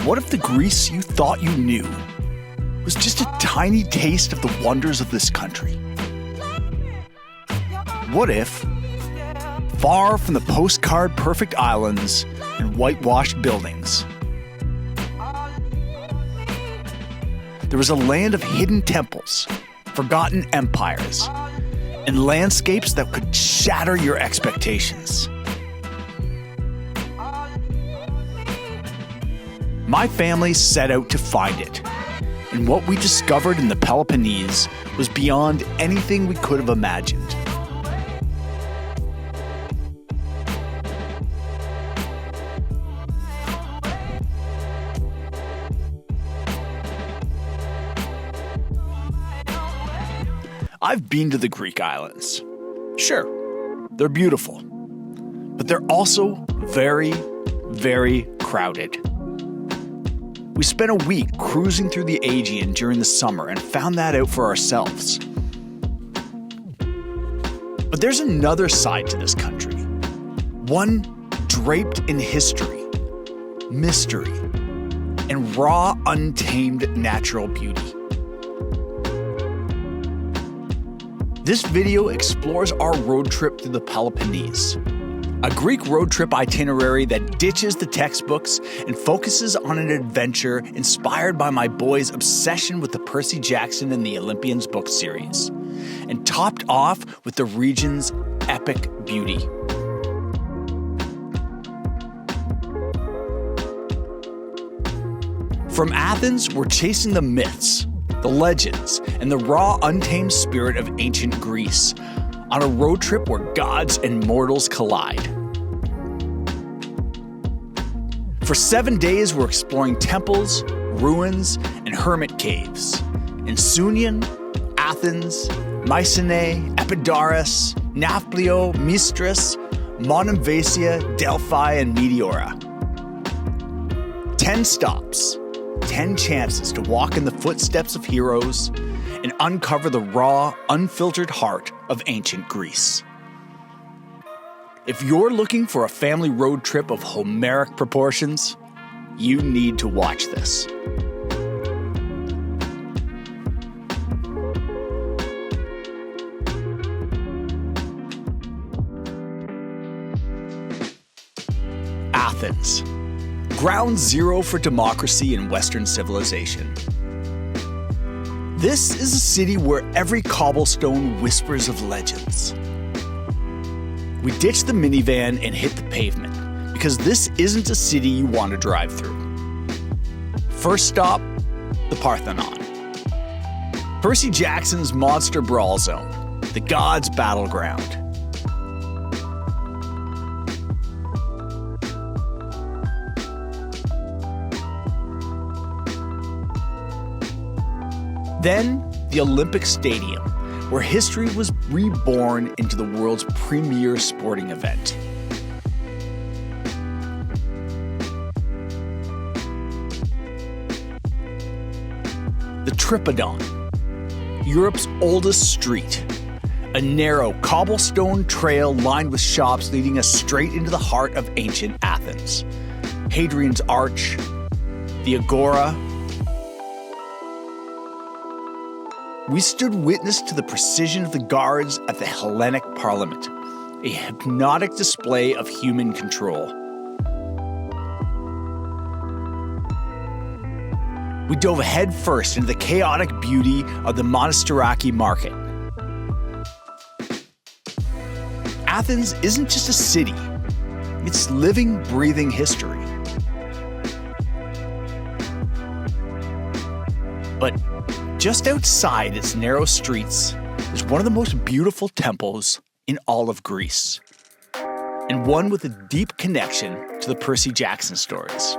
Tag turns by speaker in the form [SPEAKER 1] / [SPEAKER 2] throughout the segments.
[SPEAKER 1] What if the Greece you thought you knew was just a tiny taste of the wonders of this country? What if, far from the postcard perfect islands and whitewashed buildings, there was a land of hidden temples, forgotten empires, and landscapes that could shatter your expectations? My family set out to find it, and what we discovered in the Peloponnese was beyond anything we could have imagined. I've been to the Greek islands. Sure, they're beautiful, but they're also very, very crowded. We spent a week cruising through the Aegean during the summer and found that out for ourselves. But there's another side to this country, one draped in history, mystery, and raw, untamed natural beauty. This video explores our road trip through the Peloponnese, a Greek road trip itinerary that ditches the textbooks and focuses on an adventure inspired by my boy's obsession with the Percy Jackson and the Olympians book series, and topped off with the region's epic beauty. From Athens, we're chasing the myths, the legends, and the raw, untamed spirit of ancient Greece on a road trip where gods and mortals collide. For 7 days, we're exploring temples, ruins, and hermit caves in Sounion, Athens, Mycenae, Epidaurus, Nafplio, Mystras, Monemvasia, Delphi, and Meteora. 10 stops, 10 chances to walk in the footsteps of heroes and uncover the raw, unfiltered heart of ancient Greece. If you're looking for a family road trip of Homeric proportions, you need to watch this. Athens, ground zero for democracy and Western civilization. This is a city where every cobblestone whispers of legends. We ditched the minivan and hit the pavement, because this isn't a city you want to drive through. First stop, the Parthenon. Percy Jackson's monster brawl zone, the gods' battleground. Then, the Olympic Stadium, where history was reborn into the world's premier sporting event. The Tripodon, Europe's oldest street, a narrow cobblestone trail lined with shops leading us straight into the heart of ancient Athens. Hadrian's Arch, the Agora. We stood witness to the precision of the guards at the Hellenic Parliament, a hypnotic display of human control. We dove headfirst into the chaotic beauty of the monasteries market. Athens isn't just a city, it's living, breathing history. But just outside its narrow streets is one of the most beautiful temples in all of Greece, and one with a deep connection to the Percy Jackson stories.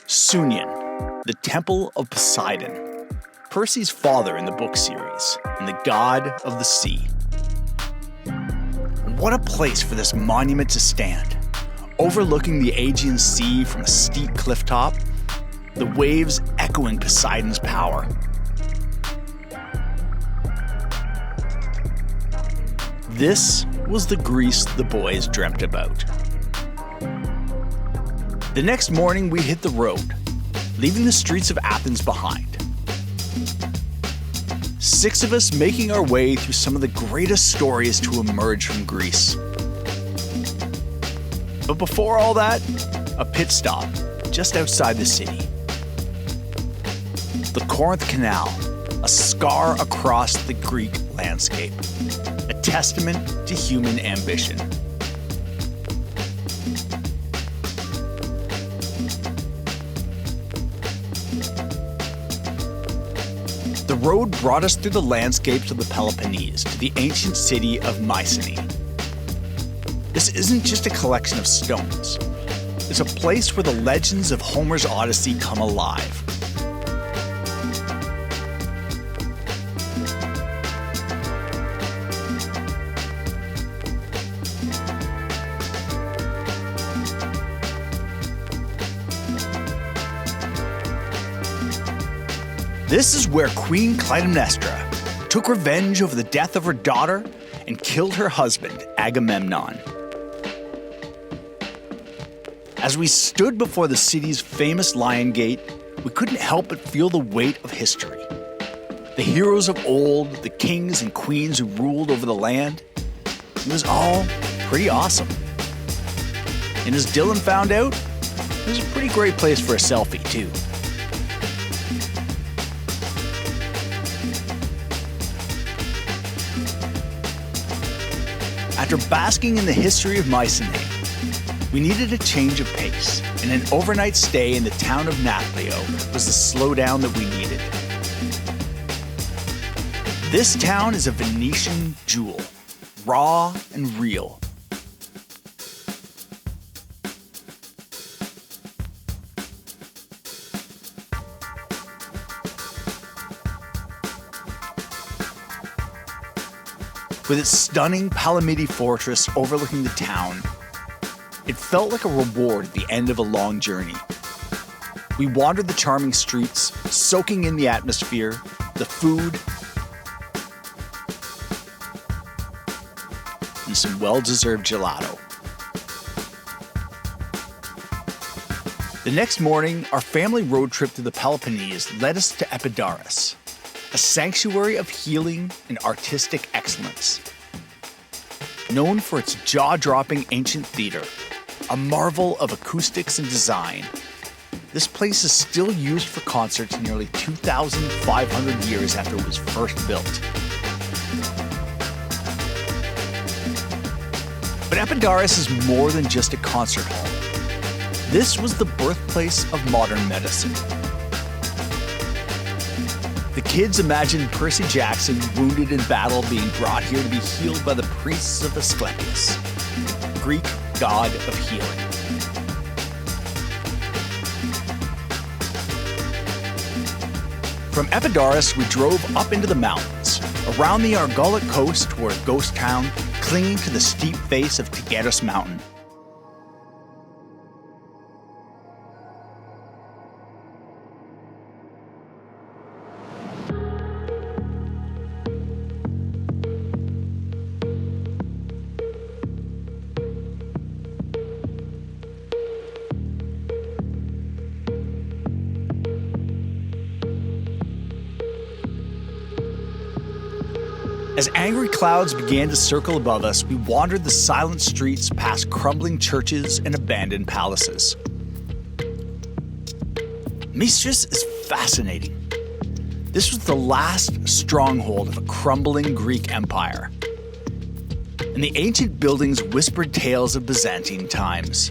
[SPEAKER 1] Sounion, the Temple of Poseidon, Percy's father in the book series, and the god of the sea. What a place for this monument to stand, overlooking the Aegean Sea from a steep clifftop, the waves echoing Poseidon's power. This was the Greece the boys dreamt about. The next morning, we hit the road, leaving the streets of Athens behind. 6 of us making our way through some of the greatest stories to emerge from Greece. But before all that, a pit stop just outside the city. The Corinth Canal, a scar across the Greek landscape, a testament to human ambition. The road brought us through the landscapes of the Peloponnese to the ancient city of Mycenae. This isn't just a collection of stones. It's a place where the legends of Homer's Odyssey come alive. This is where Queen Clytemnestra took revenge over the death of her daughter and killed her husband, Agamemnon. As we stood before the city's famous Lion Gate, we couldn't help but feel the weight of history. The heroes of old, the kings and queens who ruled over the land, it was all pretty awesome. And as Dylan found out, it was a pretty great place for a selfie too. After basking in the history of Mycenae, we needed a change of pace, and an overnight stay in the town of Nafplio was the slowdown that we needed. This town is a Venetian jewel, raw and real. With its stunning Peloponnese fortress overlooking the town, it felt like a reward at the end of a long journey. We wandered the charming streets, soaking in the atmosphere, the food, and some well-deserved gelato. The next morning, our family road trip through the Peloponnese led us to Epidaurus, a sanctuary of healing and artistic excellence. Known for its jaw-dropping ancient theater, a marvel of acoustics and design, this place is still used for concerts nearly 2,500 years after it was first built. But Epidaurus is more than just a concert hall. This was the birthplace of modern medicine. The kids imagined Percy Jackson wounded in battle being brought here to be healed by the priests of Asclepius, the Greek god of healing. From Epidaurus, we drove up into the mountains, around the Argolic coast toward a ghost town clinging to the steep face of Tigris Mountain. As angry clouds began to circle above us, we wandered the silent streets past crumbling churches and abandoned palaces. Mystras is fascinating. This was the last stronghold of a crumbling Greek empire, and the ancient buildings whispered tales of Byzantine times.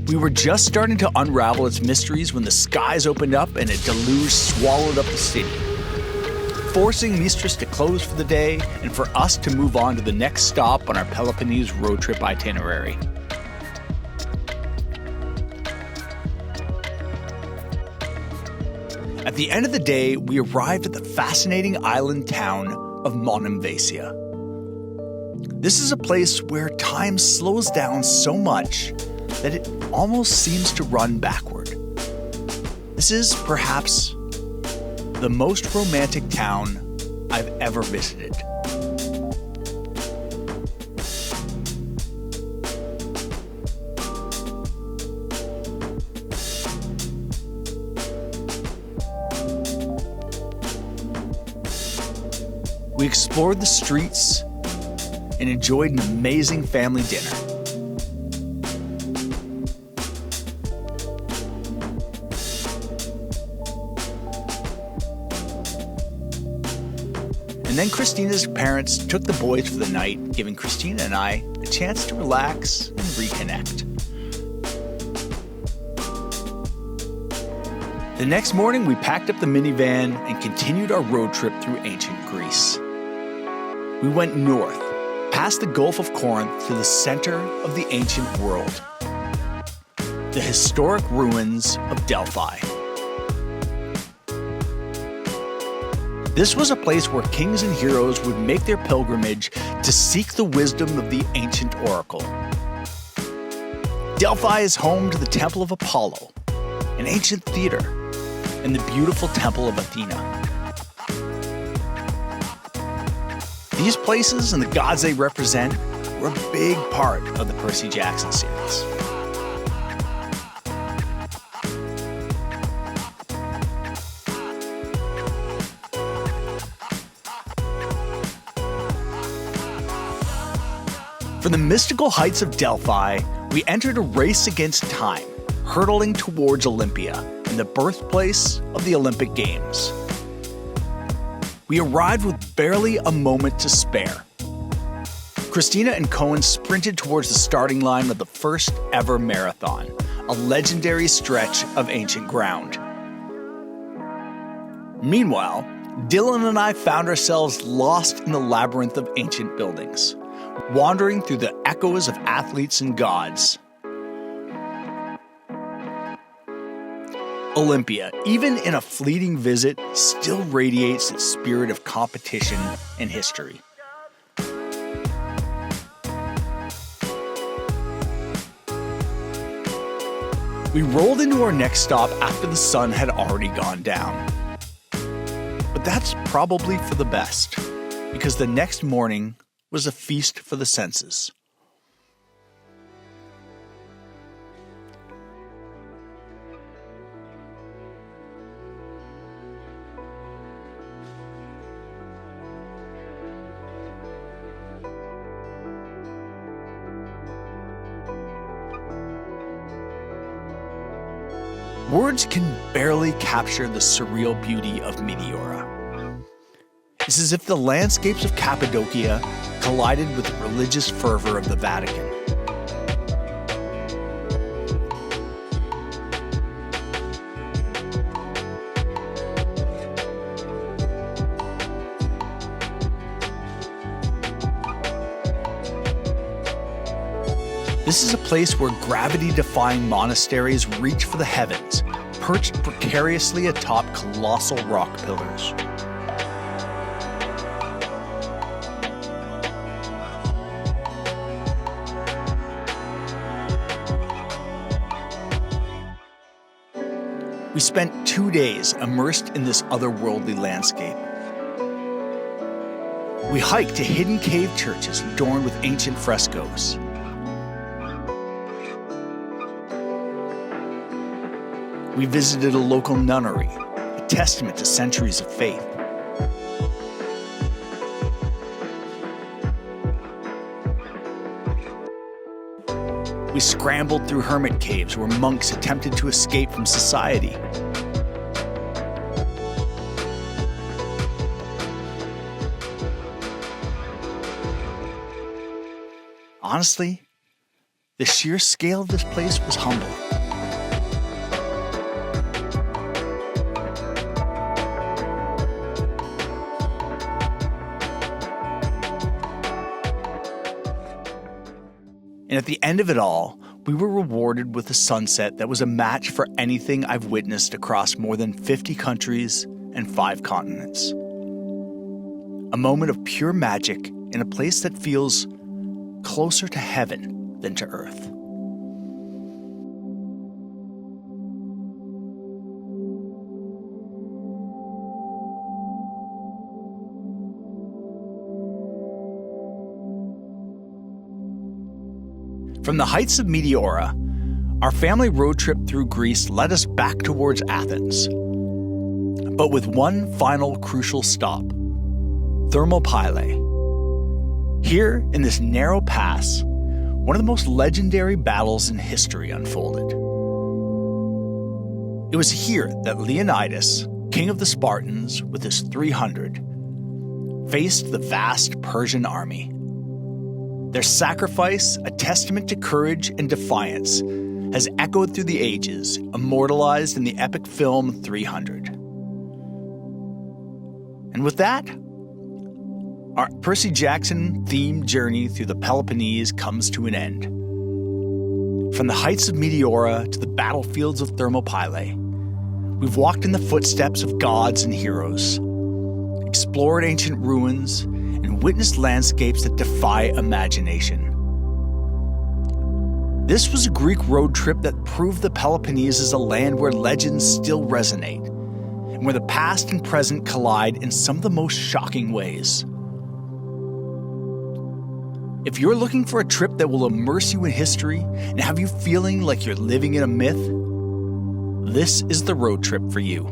[SPEAKER 1] We were just starting to unravel its mysteries when the skies opened up and a deluge swallowed up the city, forcing Mystras to close for the day and for us to move on to the next stop on our Peloponnese road trip itinerary. At the end of the day, we arrived at the fascinating island town of Monemvasia. This is a place where time slows down so much that it almost seems to run backward. This is perhaps the most romantic town I've ever visited. We explored the streets and enjoyed an amazing family dinner. And then Christina's parents took the boys for the night, giving Christina and I a chance to relax and reconnect. The next morning, we packed up the minivan and continued our road trip through ancient Greece. We went north, past the Gulf of Corinth to the center of the ancient world, the historic ruins of Delphi. This was a place where kings and heroes would make their pilgrimage to seek the wisdom of the ancient oracle. Delphi is home to the Temple of Apollo, an ancient theater, and the beautiful Temple of Athena. These places and the gods they represent were a big part of the Percy Jackson series. From the mystical heights of Delphi, we entered a race against time, hurtling towards Olympia and the birthplace of the Olympic Games. We arrived with barely a moment to spare. Christina and Cohen sprinted towards the starting line of the first ever marathon, a legendary stretch of ancient ground. Meanwhile, Dylan and I found ourselves lost in the labyrinth of ancient buildings, wandering through the echoes of athletes and gods. Olympia, even in a fleeting visit, still radiates its spirit of competition and history. We rolled into our next stop after the sun had already gone down. But that's probably for the best, because the next morning was a feast for the senses. Words can barely capture the surreal beauty of Meteora. It's as if the landscapes of Cappadocia collided with the religious fervor of the Vatican. This is a place where gravity-defying monasteries reach for the heavens, perched precariously atop colossal rock pillars. We spent 2 days immersed in this otherworldly landscape. We hiked to hidden cave churches adorned with ancient frescoes. We visited a local nunnery, a testament to centuries of faith. We scrambled through hermit caves where monks attempted to escape from society. Honestly, the sheer scale of this place was humbling. And at the end of it all, we were rewarded with a sunset that was a match for anything I've witnessed across more than 50 countries and 5 continents. A moment of pure magic in a place that feels closer to heaven than to earth. From the heights of Meteora, our family road trip through Greece led us back towards Athens, but with one final crucial stop: Thermopylae. Here, in this narrow pass, one of the most legendary battles in history unfolded. It was here that Leonidas, king of the Spartans, with his 300, faced the vast Persian army. Their sacrifice, a testament to courage and defiance, has echoed through the ages, immortalized in the epic film 300. And with that, our Percy Jackson themed journey through the Peloponnese comes to an end. From the heights of Meteora to the battlefields of Thermopylae, we've walked in the footsteps of gods and heroes, explored ancient ruins, and witnessed landscapes that defy imagination. This was a Greek road trip that proved the Peloponnese is a land where legends still resonate, and where the past and present collide in some of the most shocking ways. If you're looking for a trip that will immerse you in history and have you feeling like you're living in a myth, this is the road trip for you.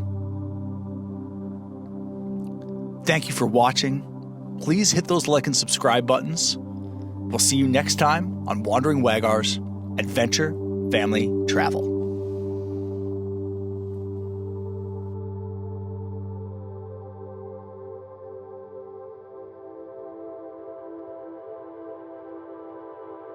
[SPEAKER 1] Thank you for watching. Please hit those like and subscribe buttons. We'll see you next time on Wandering Waggar's Adventure Family Travel.